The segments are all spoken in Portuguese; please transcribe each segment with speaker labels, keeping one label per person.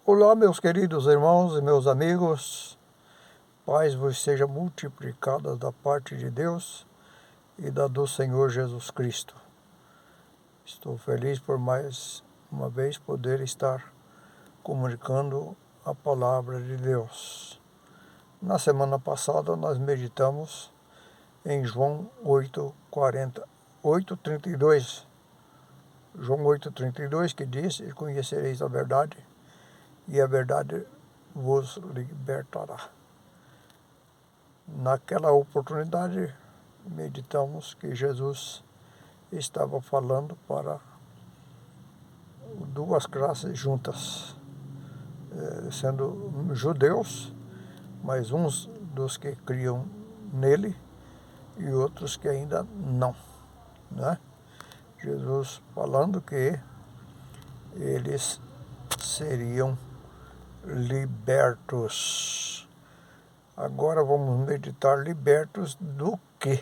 Speaker 1: Olá, meus queridos irmãos e meus amigos, paz vos seja multiplicada da parte de Deus e da do Senhor Jesus Cristo. Estou feliz por mais uma vez poder estar comunicando a palavra de Deus. Na semana passada nós meditamos em João 8:32. João 8:32, que diz: "E conhecereis a verdade, e a verdade vos libertará." Naquela oportunidade, meditamos que Jesus estava falando para duas classes juntas, sendo judeus, mas uns dos que criam nele e outros que ainda não, né? Jesus falando que eles seriam libertos. Agora vamos meditar: libertos do quê?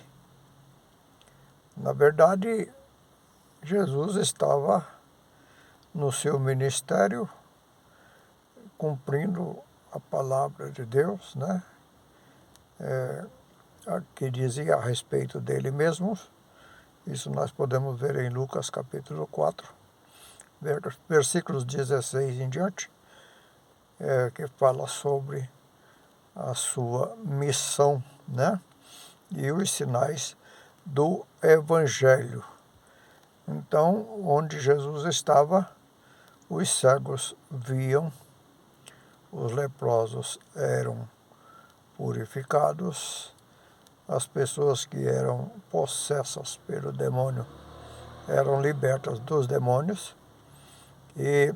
Speaker 1: Na verdade, Jesus estava no seu ministério cumprindo a palavra de Deus, né? Que dizia a respeito dele mesmo. Isso nós podemos ver em Lucas capítulo 4, versículos 16 em diante, que fala sobre a sua missão, né? E os sinais do Evangelho. Então, onde Jesus estava, os cegos viam, os leprosos eram purificados, as pessoas que eram possessas pelo demônio eram libertas dos demônios, e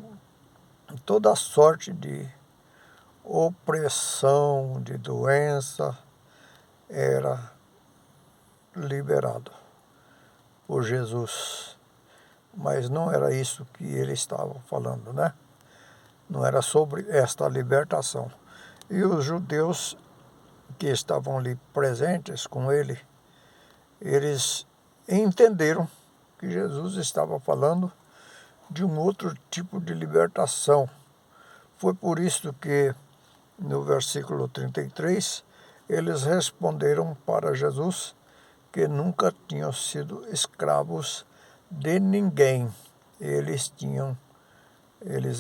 Speaker 1: toda sorte de opressão, de doença, era liberado por Jesus. Mas não era isso que ele estava falando, né? Não era sobre esta libertação. E os judeus que estavam ali presentes com ele, eles entenderam que Jesus estava falando de um outro tipo de libertação. Foi por isso que no versículo 33, eles responderam para Jesus que nunca tinham sido escravos de ninguém. Eles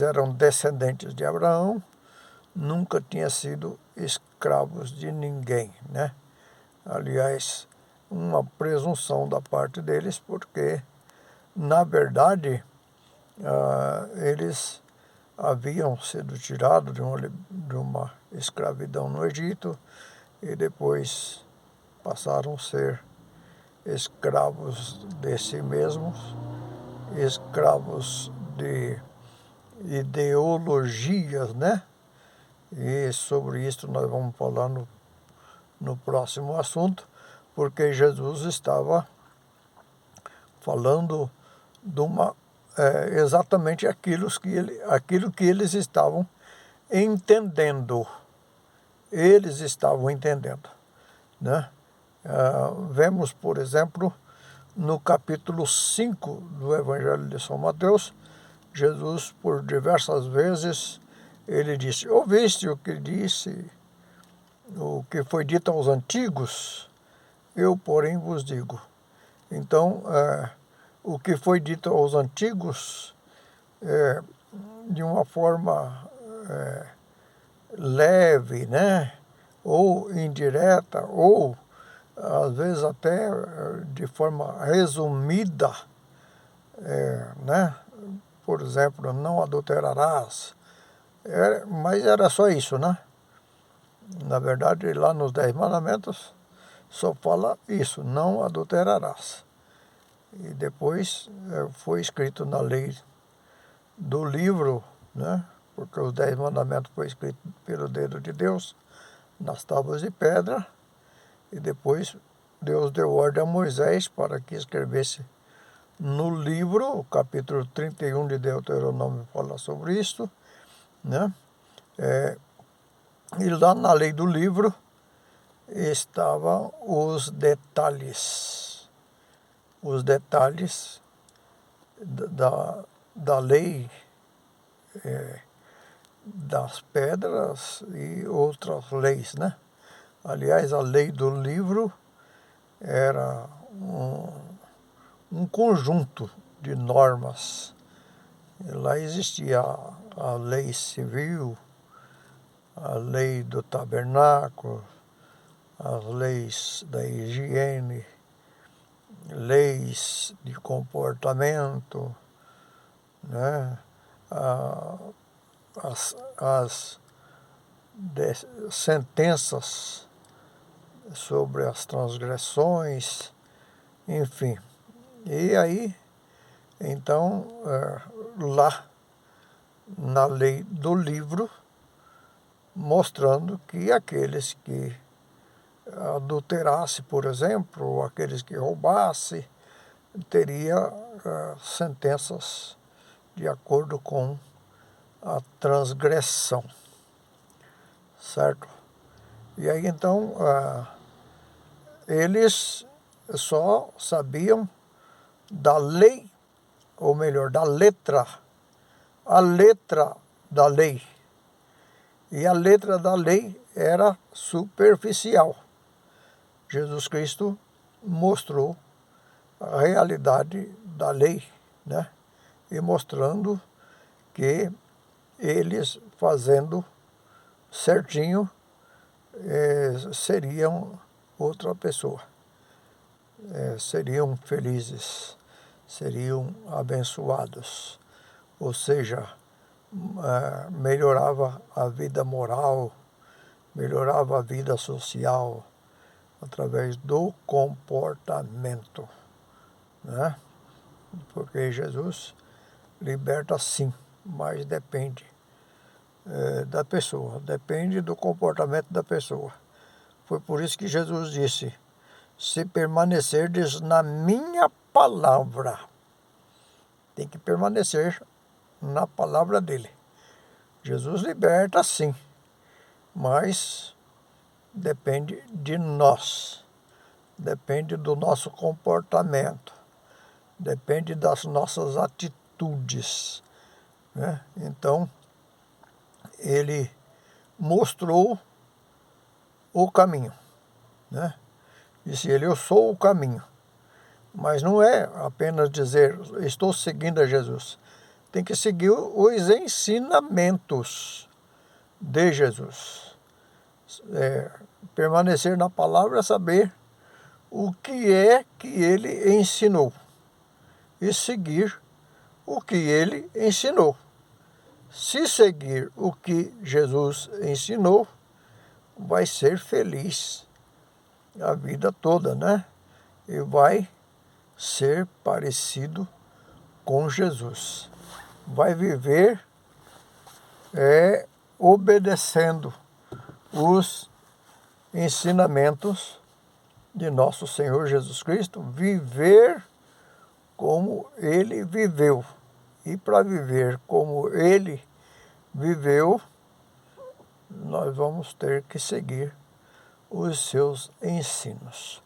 Speaker 1: eram descendentes de Abraão, nunca tinham sido escravos de ninguém, né? Aliás, uma presunção da parte deles, porque, na verdade, eles haviam sido tirados de uma escravidão no Egito e depois passaram a ser escravos de si mesmos, escravos de ideologias, né? E sobre isso nós vamos falar no próximo assunto, porque Jesus estava falando de exatamente aquilo que eles estavam entendendo. Eles estavam entendendo, né? Vemos, por exemplo, no capítulo 5 do Evangelho de São Mateus, Jesus, por diversas vezes, ele disse: "Ouviste o que foi dito aos antigos? Eu, porém, vos digo." Então, o que foi dito aos antigos, de uma forma leve, né? Ou indireta, ou às vezes até de forma resumida, né? Por exemplo, não adulterarás. Mas era só isso, né? Na verdade, lá nos 10 mandamentos só fala isso: não adulterarás. E depois foi escrito na lei do livro, né? Porque os 10 mandamentos foi escrito pelo dedo de Deus nas tábuas de pedra, e depois Deus deu ordem a Moisés para que escrevesse no livro. O capítulo 31 de Deuteronômio fala sobre isso, né? E lá na lei do livro estavam os detalhes da lei das pedras e outras leis, né? Aliás, a lei do livro era um conjunto de normas. E lá existia a lei civil, a lei do tabernáculo, as leis da higiene, leis de comportamento, né? As sentenças sobre as transgressões, enfim. E aí, então, lá na lei do livro, mostrando que aqueles que adulterasse, por exemplo, ou aqueles que roubasse, teria sentenças de acordo com a transgressão, certo? E aí então eles só sabiam da lei, ou melhor, da letra, a letra da lei. E a letra da lei era superficial. Jesus Cristo mostrou a realidade da lei, né? E mostrando que eles fazendo certinho seriam outra pessoa, seriam felizes, seriam abençoados, ou seja, melhorava a vida moral, melhorava a vida social através do comportamento, né? Porque Jesus liberta sim, mas depende da pessoa, depende do comportamento da pessoa. Foi por isso que Jesus disse: se permanecerdes na minha palavra, tem que permanecer na palavra dele. Jesus liberta sim, mas depende de nós, depende do nosso comportamento, depende das nossas atitudes, né? Então, ele mostrou o caminho, né? Disse ele: eu sou o caminho. Mas não é apenas dizer, estou seguindo a Jesus. Tem que seguir os ensinamentos de Jesus. Permanecer na palavra é saber o que é que ele ensinou e seguir o que ele ensinou. Se seguir o que Jesus ensinou, vai ser feliz a vida toda, né? E vai ser parecido com Jesus. Vai viver obedecendo os ensinamentos de nosso Senhor Jesus Cristo, viver como ele viveu. E para viver como ele viveu, nós vamos ter que seguir os seus ensinos.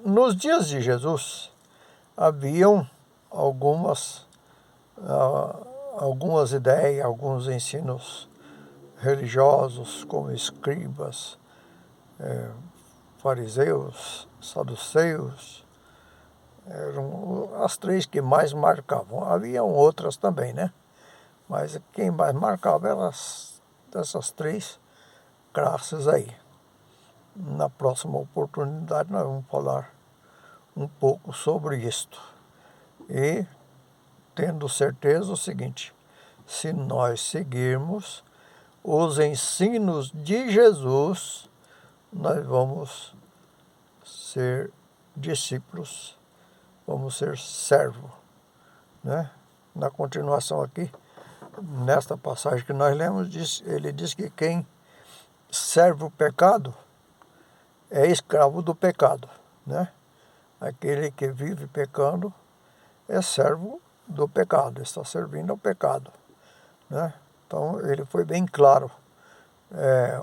Speaker 1: Nos dias de Jesus, haviam algumas ideias, alguns ensinos religiosos, como escribas, fariseus, saduceus, eram as três que mais marcavam. Haviam outras também, né? Mas quem mais marcava eram dessas três classes aí. Na próxima oportunidade nós vamos falar um pouco sobre isto. E tendo certeza o seguinte: se nós seguirmos os ensinos de Jesus, nós vamos ser discípulos, vamos ser servos, né? Na continuação aqui, nesta passagem que nós lemos, ele diz que quem serve o pecado é escravo do pecado, né? Aquele que vive pecando é servo do pecado, está servindo ao pecado, né? Então ele foi bem claro,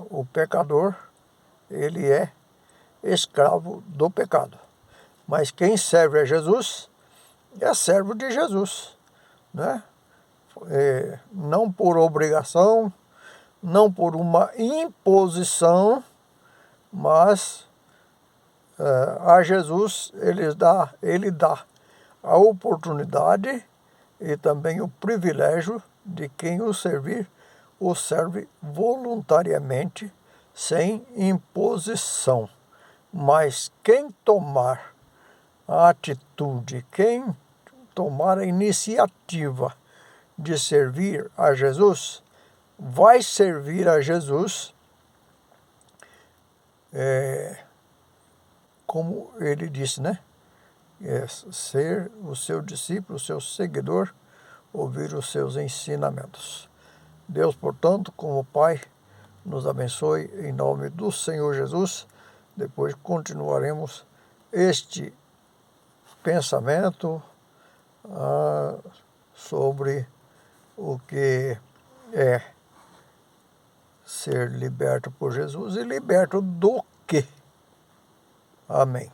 Speaker 1: o pecador, ele é escravo do pecado, mas quem serve a Jesus é servo de Jesus, né? não por obrigação, não por uma imposição, mas a Jesus ele dá a oportunidade e também o privilégio de quem o servir, o serve voluntariamente, sem imposição. Mas quem tomar a atitude, quem tomar a iniciativa de servir a Jesus, vai servir a Jesus como ele disse, né? Ser o seu discípulo, o seu seguidor, ouvir os seus ensinamentos. Deus, portanto, como Pai, nos abençoe em nome do Senhor Jesus. Depois continuaremos este pensamento sobre o que é ser liberto por Jesus e liberto do quê? Amém.